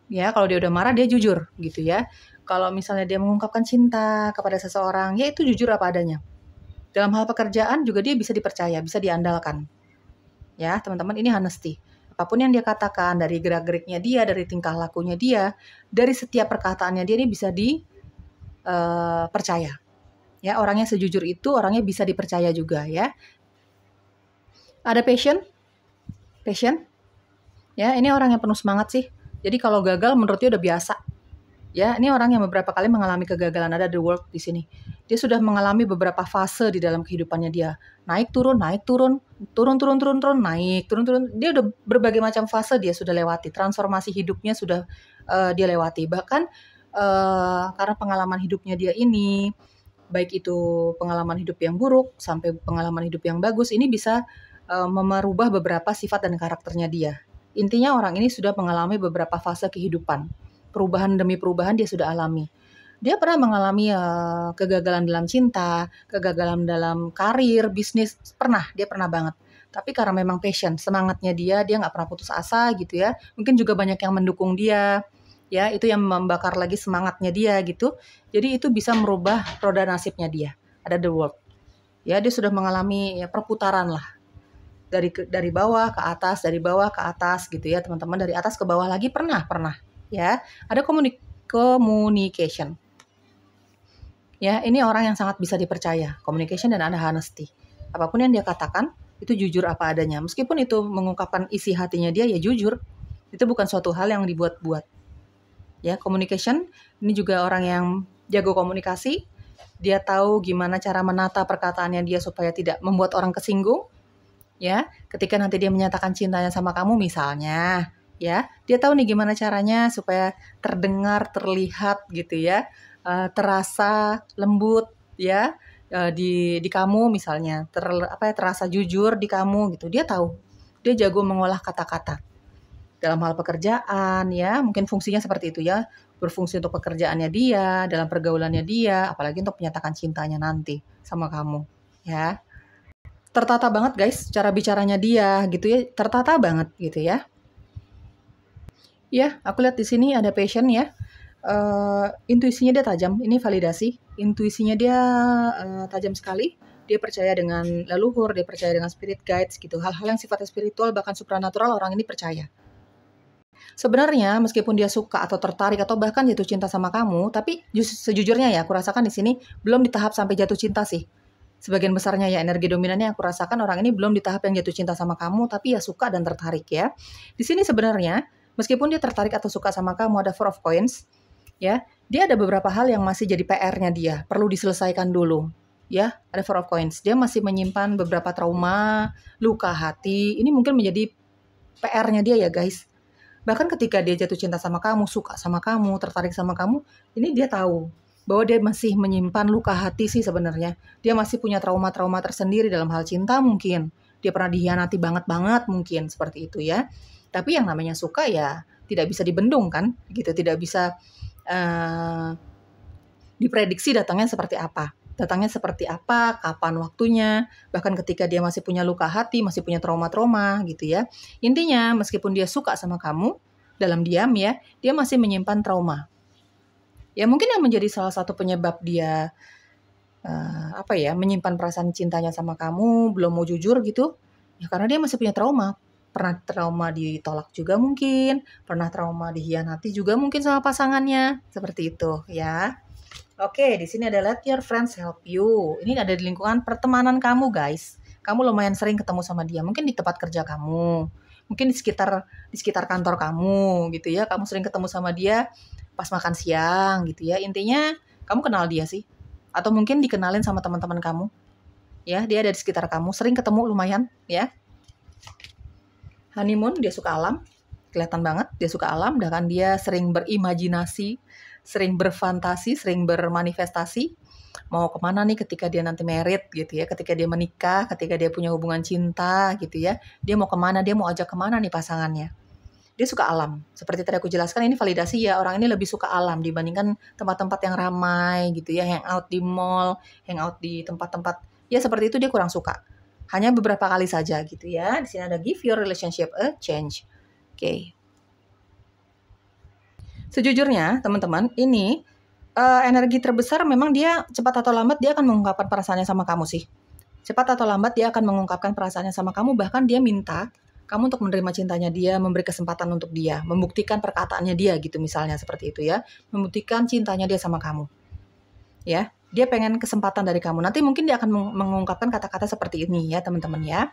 A: Ya, kalau dia udah marah, dia jujur gitu ya. Kalau misalnya dia mengungkapkan cinta kepada seseorang, ya itu jujur apa adanya. Dalam hal pekerjaan juga dia bisa dipercaya, bisa diandalkan. Ya, teman-teman, ini honesty. Apapun yang dia katakan, dari gerak-geriknya dia, dari tingkah lakunya dia, dari setiap perkataannya dia, ini bisa dipercaya. Ya, orangnya sejujur itu, orangnya bisa dipercaya juga ya. Ada passion. Ya, ini orang yang penuh semangat sih. Jadi kalau gagal menurut dia udah biasa. Ya, ini orang yang beberapa kali mengalami kegagalan. Ada the world di sini. Dia sudah mengalami beberapa fase di dalam kehidupannya dia. Naik turun, naik turun, turun, naik, turun. Dia udah berbagai macam fase dia sudah lewati. Transformasi hidupnya sudah dia lewati. Bahkan karena pengalaman hidupnya dia ini, baik itu pengalaman hidup yang buruk sampai pengalaman hidup yang bagus, ini bisa merubah beberapa sifat dan karakternya dia. Intinya orang ini sudah mengalami beberapa fase kehidupan. Perubahan demi perubahan dia sudah alami. Dia pernah mengalami kegagalan dalam cinta, kegagalan dalam karir, bisnis, dia pernah banget. Tapi karena memang passion, semangatnya dia nggak pernah putus asa gitu ya. Mungkin juga banyak yang mendukung dia, ya itu yang membakar lagi semangatnya dia gitu. Jadi itu bisa merubah roda nasibnya dia. Ada the world. Ya dia sudah mengalami ya, perputaran lah. Dari bawah ke atas, dari bawah ke atas gitu ya teman-teman. Dari atas ke bawah lagi pernah ya. Ada communication. Ya, ini orang yang sangat bisa dipercaya, communication dan ada honesty. Apapun yang dia katakan, itu jujur apa adanya. Meskipun itu mengungkapkan isi hatinya dia, ya jujur. Itu bukan suatu hal yang dibuat-buat. Ya, communication, ini juga orang yang jago komunikasi. Dia tahu gimana cara menata perkataannya dia supaya tidak membuat orang kesinggung. Ya, ketika nanti dia menyatakan cintanya sama kamu misalnya, ya, dia tahu nih gimana caranya supaya terdengar, terlihat gitu ya. Terasa lembut ya di kamu misalnya terasa jujur di kamu gitu. Dia tahu, dia jago mengolah kata-kata dalam hal pekerjaan ya, mungkin fungsinya seperti itu ya, berfungsi untuk pekerjaannya dia, dalam pergaulannya dia, apalagi untuk menyatakan cintanya nanti sama kamu ya. Tertata banget guys cara bicaranya dia gitu ya, tertata banget gitu ya. Ya, aku lihat di sini ada passion ya. Intuisinya dia tajam, ini validasi. Intuisinya dia tajam sekali. Dia percaya dengan leluhur, dia percaya dengan spirit guides gitu. Hal-hal yang sifatnya spiritual bahkan supranatural orang ini percaya. Sebenarnya meskipun dia suka atau tertarik atau bahkan jatuh cinta sama kamu, tapi sejujurnya ya aku rasakan di sini belum di tahap sampai jatuh cinta sih. Sebagian besarnya ya energi dominannya aku rasakan orang ini belum di tahap yang jatuh cinta sama kamu, tapi ya suka dan tertarik ya. Di sini sebenarnya meskipun dia tertarik atau suka sama kamu ada Four of Coins, ya, dia ada beberapa hal yang masih jadi PR-nya dia, perlu diselesaikan dulu. Ya, ada Four of Coins. Dia masih menyimpan beberapa trauma, luka hati. Ini mungkin menjadi PR-nya dia ya, guys. Bahkan ketika dia jatuh cinta sama kamu, suka sama kamu, tertarik sama kamu, ini dia tahu bahwa dia masih menyimpan luka hati sih sebenarnya. Dia masih punya trauma-trauma tersendiri dalam hal cinta mungkin. Dia pernah dikhianati banget mungkin seperti itu ya. Tapi yang namanya suka ya tidak bisa dibendung kan, gitu. Tidak bisa diprediksi datangnya seperti apa. Datangnya seperti apa, kapan waktunya, bahkan ketika dia masih punya luka hati, masih punya trauma-trauma gitu ya. Intinya meskipun dia suka sama kamu, dalam diam ya, dia masih menyimpan trauma. Ya mungkin yang menjadi salah satu penyebab dia menyimpan perasaan cintanya sama kamu, belum mau jujur gitu, ya karena dia masih punya trauma. Pernah trauma ditolak juga mungkin, pernah trauma dikhianati juga mungkin sama pasangannya, seperti itu ya. Oke, di sini ada let your friends help you. Ini ada di lingkungan pertemanan kamu guys. Kamu lumayan sering ketemu sama dia, mungkin di tempat kerja kamu, mungkin di sekitar kantor kamu gitu ya. Kamu sering ketemu sama dia pas makan siang gitu ya. Intinya kamu kenal dia sih, atau mungkin dikenalin sama teman-teman kamu. Ya, dia ada di sekitar kamu, sering ketemu lumayan ya. Honeymoon, dia suka alam, kelihatan banget dia suka alam, bahkan dia sering berimajinasi, sering berfantasi, sering bermanifestasi, mau kemana nih ketika dia nanti married gitu ya, ketika dia menikah, ketika dia punya hubungan cinta gitu ya, dia mau kemana, dia mau ajak kemana nih pasangannya. Dia suka alam, seperti tadi aku jelaskan ini validasi ya, orang ini lebih suka alam dibandingkan tempat-tempat yang ramai gitu ya, hangout di mall, hangout di tempat-tempat, ya seperti itu dia kurang suka. Hanya beberapa kali saja gitu ya. Di sini ada give your relationship a change. Oke. Sejujurnya, teman-teman, ini energi terbesar memang dia cepat atau lambat dia akan mengungkapkan perasaannya sama kamu sih. Cepat atau lambat dia akan mengungkapkan perasaannya sama kamu, bahkan dia minta kamu untuk menerima cintanya dia, memberi kesempatan untuk dia, membuktikan perkataannya dia gitu misalnya seperti itu ya. Membuktikan cintanya dia sama kamu. Ya. Dia pengen kesempatan dari kamu. Nanti mungkin dia akan mengungkapkan kata-kata seperti ini ya teman-teman ya.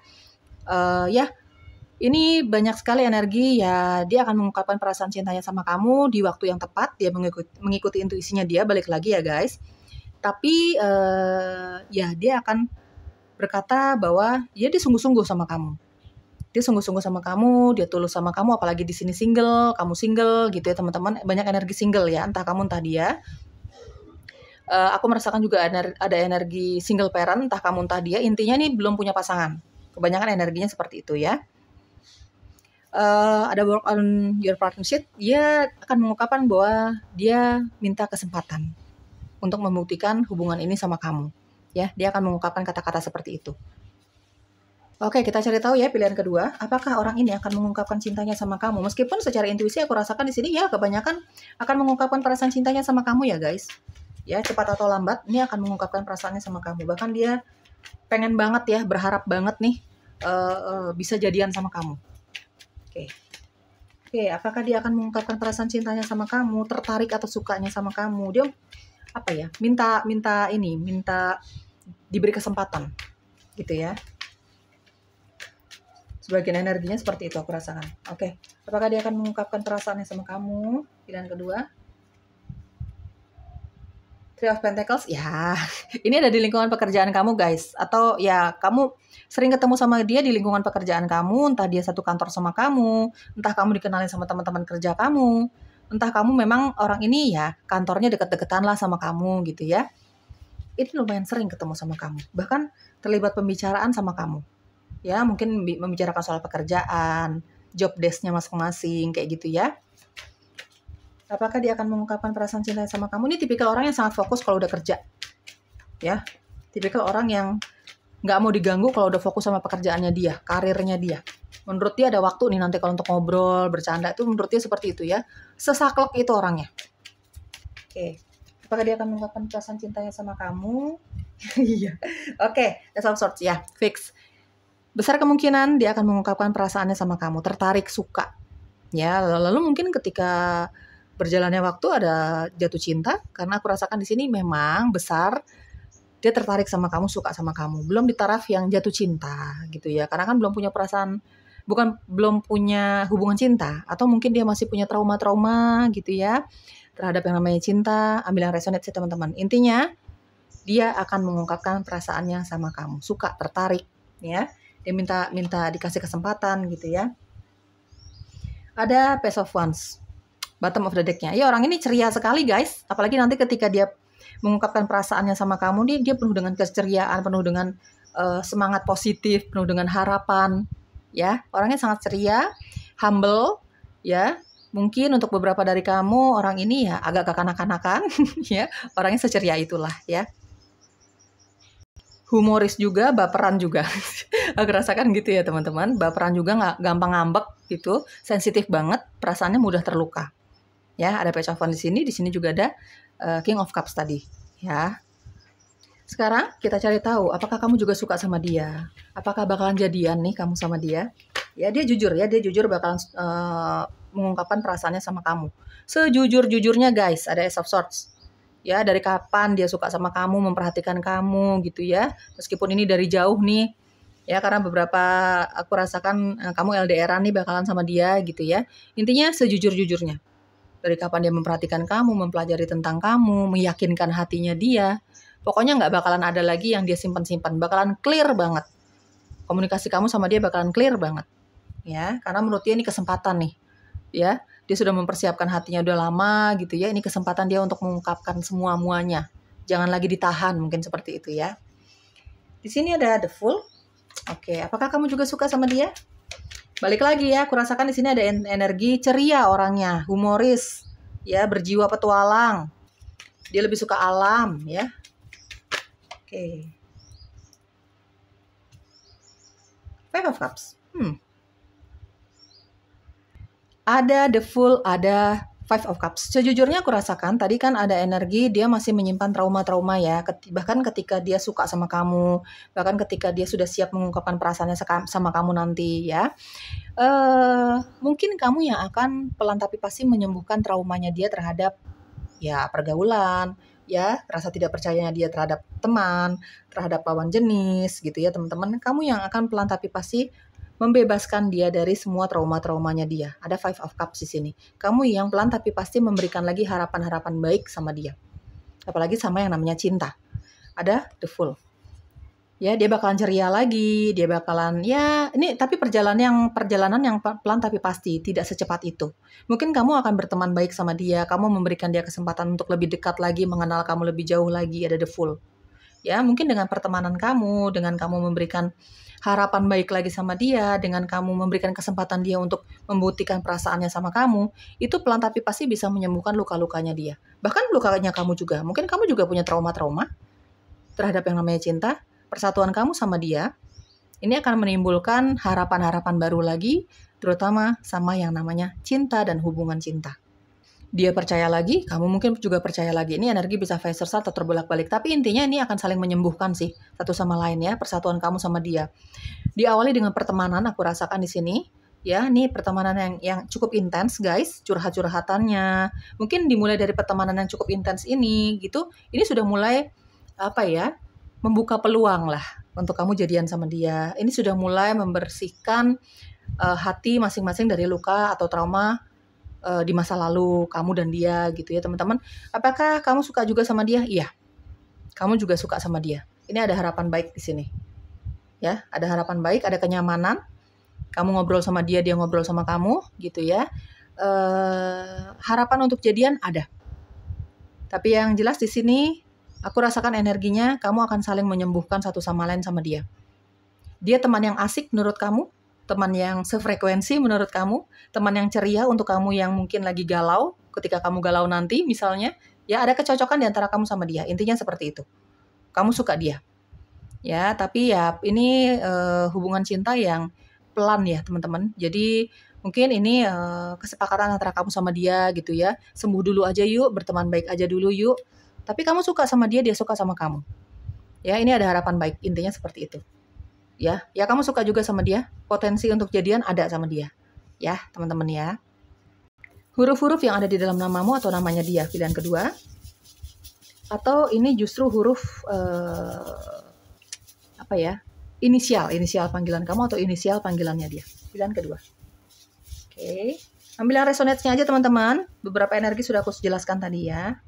A: Ini banyak sekali energi ya. Dia akan mengungkapkan perasaan cintanya sama kamu di waktu yang tepat. Dia mengikuti intuisinya dia. Balik lagi ya guys. Tapi ya dia akan berkata bahwa ya dia sungguh-sungguh sama kamu. Dia sungguh-sungguh sama kamu. Dia tulus sama kamu. Apalagi di sini single, kamu single gitu ya teman-teman. Banyak energi single ya. Entah kamu entah dia. Aku merasakan juga ada energi single parent, entah kamu entah dia, intinya nih belum punya pasangan. Kebanyakan energinya seperti itu ya. Ada work on your partnership, dia akan mengungkapkan bahwa dia minta kesempatan untuk membuktikan hubungan ini sama kamu. Ya, dia akan mengungkapkan kata-kata seperti itu. Oke, kita cari tahu ya pilihan kedua. Apakah orang ini akan mengungkapkan cintanya sama kamu? Meskipun secara intuisi aku rasakan di sini ya kebanyakan akan mengungkapkan perasaan cintanya sama kamu ya guys. Ya, cepat atau lambat ini akan mengungkapkan perasaannya sama kamu. Bahkan dia pengen banget ya, berharap banget nih bisa jadian sama kamu. Oke. Oke, apakah dia akan mengungkapkan perasaan cintanya sama kamu, tertarik atau sukanya sama kamu? Dia apa ya? Minta diberi kesempatan gitu ya. Sebagian energinya seperti itu aku rasakan. Oke, apakah dia akan mengungkapkan perasaannya sama kamu? Pilihan kedua. Three of Pentacles, ya, ini ada di lingkungan pekerjaan kamu guys. Atau ya kamu sering ketemu sama dia di lingkungan pekerjaan kamu, entah dia satu kantor sama kamu, entah kamu dikenalin sama teman-teman kerja kamu, entah kamu memang orang ini ya kantornya deket-deketan lah sama kamu gitu ya. Itu lumayan sering ketemu sama kamu, bahkan terlibat pembicaraan sama kamu. Ya, mungkin membicarakan soal pekerjaan, job desk-nya masing-masing, kayak gitu ya. Apakah dia akan mengungkapkan perasaan cinta sama kamu? Ini tipikal orang yang sangat fokus kalau udah kerja. Ya, tipikal orang yang nggak mau diganggu kalau udah fokus sama pekerjaannya dia, karirnya dia. Menurut dia ada waktu nih nanti kalau untuk ngobrol, bercanda, itu menurut dia seperti itu ya. Sesaklek itu orangnya. Oke. Apakah dia akan mengungkapkan perasaan cintanya sama kamu? Iya. Oke, that's of sorts ya, fix. Besar kemungkinan dia akan mengungkapkan perasaannya sama kamu, tertarik, suka. Ya, lalu mungkin ketika berjalannya waktu ada jatuh cinta, karena aku rasakan di sini memang besar dia tertarik sama kamu, suka sama kamu. Belum di taraf yang jatuh cinta gitu ya, karena kan belum punya perasaan, belum punya hubungan cinta, atau mungkin dia masih punya trauma-trauma gitu ya terhadap yang namanya cinta. Ambil yang resonate sih teman-teman. Intinya dia akan mengungkapkan perasaannya sama kamu, suka, tertarik ya. Dia minta dikasih kesempatan gitu ya. Ada Page of Wands, bottom of the deck-nya. Ya, orang ini ceria sekali guys. Apalagi nanti ketika dia mengungkapkan perasaannya sama kamu, dia penuh dengan keceriaan, penuh dengan semangat positif, penuh dengan harapan. Ya, orangnya sangat ceria, humble, ya. Mungkin untuk beberapa dari kamu orang ini ya agak kekanak-kanakan, ya. Orangnya seceria itulah ya. Humoris juga, baperan juga. Aku rasakan gitu ya teman-teman. Baperan juga, nggak gampang ngambek gitu, sensitif banget, perasaannya mudah terluka. Ya, ada Page of Wands di sini juga ada King of Cups tadi. Ya. Sekarang kita cari tahu, apakah kamu juga suka sama dia? Apakah bakalan jadian nih kamu sama dia? Ya, dia jujur bakalan mengungkapkan perasaannya sama kamu. Sejujur-jujurnya guys, ada Ace of Swords. Ya, dari kapan dia suka sama kamu, memperhatikan kamu gitu ya. Meskipun ini dari jauh nih, ya karena beberapa aku rasakan kamu LDRan nih bakalan sama dia gitu ya. Intinya sejujur-jujurnya. Dari kapan dia memperhatikan kamu, mempelajari tentang kamu, meyakinkan hatinya dia. Pokoknya nggak bakalan ada lagi yang dia simpan-simpan, bakalan clear banget. Komunikasi kamu sama dia bakalan clear banget. Ya, karena menurut dia ini kesempatan nih. Ya, dia sudah mempersiapkan hatinya udah lama gitu ya. Ini kesempatan dia untuk mengungkapkan semua muanya. Jangan lagi ditahan, mungkin seperti itu ya. Di sini ada The Fool. Oke, apakah kamu juga suka sama dia? Balik lagi ya, aku rasakan di sini ada energi ceria orangnya, humoris, ya, berjiwa petualang. Dia lebih suka alam, ya. Oke. Five of Cups. Ada The Fool, ada Five of Cups. Sejujurnya aku rasakan tadi kan ada energi dia masih menyimpan trauma-trauma ya. Bahkan ketika dia suka sama kamu, bahkan ketika dia sudah siap mengungkapkan perasaannya sama kamu nanti ya. Mungkin kamu yang akan pelan tapi pasti menyembuhkan traumanya dia terhadap ya pergaulan, ya rasa tidak percayanya dia terhadap teman, terhadap lawan jenis gitu ya teman-teman. Kamu yang akan pelan tapi pasti membebaskan dia dari semua trauma-traumanya dia. Ada Five of Cups di sini. Kamu yang pelan tapi pasti memberikan lagi harapan-harapan baik sama dia. Apalagi sama yang namanya cinta. Ada The Fool. Ya, dia bakalan ceria lagi, dia bakalan ya ini tapi perjalanan yang pelan tapi pasti, tidak secepat itu. Mungkin kamu akan berteman baik sama dia, kamu memberikan dia kesempatan untuk lebih dekat lagi, mengenal kamu lebih jauh lagi, ada The Fool. Ya, mungkin dengan pertemanan kamu, dengan kamu memberikan harapan baik lagi sama dia, dengan kamu memberikan kesempatan dia untuk membuktikan perasaannya sama kamu, itu pelan tapi pasti bisa menyembuhkan luka-lukanya dia. Bahkan lukanya kamu juga. Mungkin kamu juga punya trauma-trauma terhadap yang namanya cinta. Persatuan kamu sama dia, Ini akan menimbulkan harapan-harapan baru lagi, terutama sama yang namanya cinta dan hubungan cinta. Dia percaya lagi, kamu mungkin juga percaya lagi. Ini energi bisa vice versa atau terbolak-balik. Tapi intinya ini akan saling menyembuhkan sih satu sama lain ya, persatuan kamu sama dia. Diawali dengan pertemanan, aku rasakan di sini. Ya, ini pertemanan yang cukup intens, guys. Curhat-curhatannya. Mungkin dimulai dari pertemanan yang cukup intens ini, gitu. Ini sudah mulai, membuka peluang lah untuk kamu jadian sama dia. Ini sudah mulai membersihkan hati masing-masing dari luka atau trauma di masa lalu kamu dan dia gitu ya teman-teman. Apakah kamu suka juga sama dia? Iya. Kamu juga suka sama dia. Ini ada harapan baik di sini. Ya, ada harapan baik, ada kenyamanan. Kamu ngobrol sama dia, dia ngobrol sama kamu gitu ya. Harapan untuk jadian ada. Tapi yang jelas di sini aku rasakan energinya kamu akan saling menyembuhkan satu sama lain sama dia. Dia teman yang asik menurut kamu, teman yang sefrekuensi menurut kamu, teman yang ceria untuk kamu yang mungkin lagi galau, ketika kamu galau nanti misalnya, ya ada kecocokan di antara kamu sama dia. Intinya seperti itu. Kamu suka dia. Ya, tapi ya ini hubungan cinta yang pelan ya, teman-teman. Jadi mungkin ini kesepakatan antara kamu sama dia gitu ya. Sembuh dulu aja yuk, berteman baik aja dulu yuk. Tapi kamu suka sama dia, dia suka sama kamu. Ya, ini ada harapan baik. Intinya seperti itu. Ya kamu suka juga sama dia, potensi untuk jadian ada sama dia. Ya, teman-teman ya. Huruf-huruf yang ada di dalam namamu atau namanya dia, pilihan kedua. Atau ini justru huruf inisial panggilan kamu atau inisial panggilannya dia, pilihan kedua. Oke, ambil yang resonate-nya aja teman-teman. Beberapa energi sudah aku jelaskan tadi ya.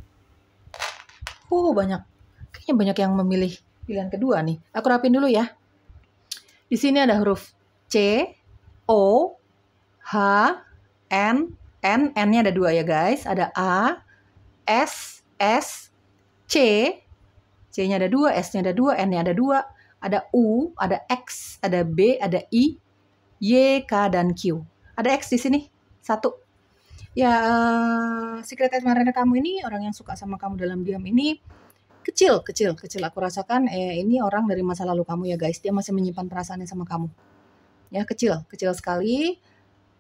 A: Kayaknya banyak yang memilih pilihan kedua nih. Aku rapin dulu ya. Di sini ada huruf C, O, H, N-nya ada 2 ya guys. Ada A, S, C, C-nya ada 2, S-nya ada 2, N-nya ada 2. Ada U, ada X, ada B, ada I, Y, K, dan Q. Ada X di sini, 1. Ya, secret admirer kamu ini, orang yang suka sama kamu dalam diam ini, kecil. Aku rasakan ini orang dari masa lalu kamu ya guys. Dia masih menyimpan perasaannya sama kamu. Ya, kecil sekali.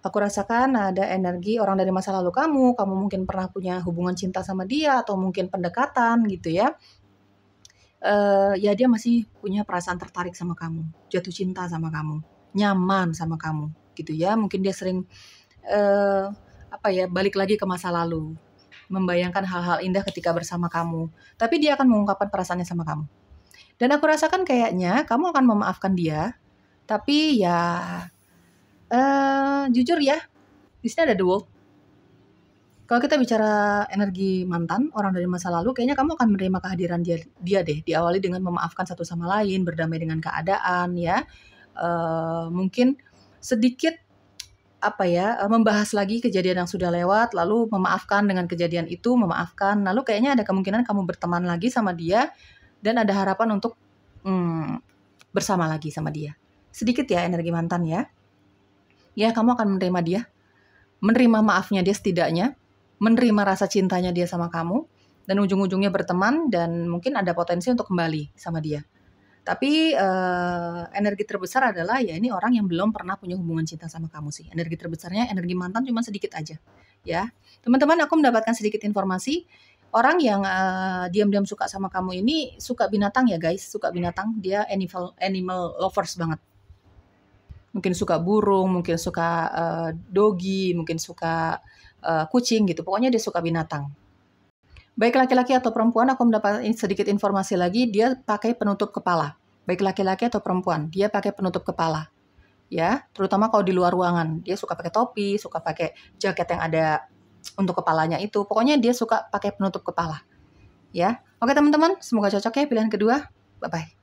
A: Aku rasakan ada energi orang dari masa lalu kamu. Kamu mungkin pernah punya hubungan cinta sama dia atau mungkin pendekatan gitu ya. Ya dia masih punya perasaan tertarik sama kamu, jatuh cinta sama kamu, nyaman sama kamu gitu ya. Mungkin dia sering balik lagi ke masa lalu, membayangkan hal-hal indah ketika bersama kamu. Tapi dia akan mengungkapkan perasaannya sama kamu. Dan aku rasakan kayaknya kamu akan memaafkan dia. Tapi ya jujur ya, di sini ada The Wolf. Kalau kita bicara energi mantan, orang dari masa lalu, kayaknya kamu akan menerima kehadiran dia deh. Diawali dengan memaafkan satu sama lain, berdamai dengan keadaan ya. Mungkin sedikit membahas lagi kejadian yang sudah lewat, lalu memaafkan dengan kejadian itu, memaafkan. Lalu kayaknya ada kemungkinan kamu berteman lagi sama dia, dan ada harapan untuk bersama lagi sama dia. Sedikit ya energi mantan ya. Ya, kamu akan menerima dia. Menerima maafnya dia setidaknya. Menerima rasa cintanya dia sama kamu. Dan ujung-ujungnya berteman, dan mungkin ada potensi untuk kembali sama dia. Tapi energi terbesar adalah ya ini orang yang belum pernah punya hubungan cinta sama kamu sih. Energi terbesarnya energi mantan cuma sedikit aja. Ya, teman-teman, aku mendapatkan sedikit informasi. Orang yang diam-diam suka sama kamu ini suka binatang ya guys. Suka binatang, dia animal lovers banget. Mungkin suka burung, mungkin suka doggy, mungkin suka kucing gitu. Pokoknya dia suka binatang. Baik laki-laki atau perempuan, aku mendapatkan sedikit informasi lagi, dia pakai penutup kepala. Baik laki-laki atau perempuan, dia pakai penutup kepala. Ya, terutama kalau di luar ruangan. Dia suka pakai topi, suka pakai jaket yang ada untuk kepalanya itu. Pokoknya dia suka pakai penutup kepala. Ya. Oke teman-teman, semoga cocok ya pilihan kedua. Bye-bye.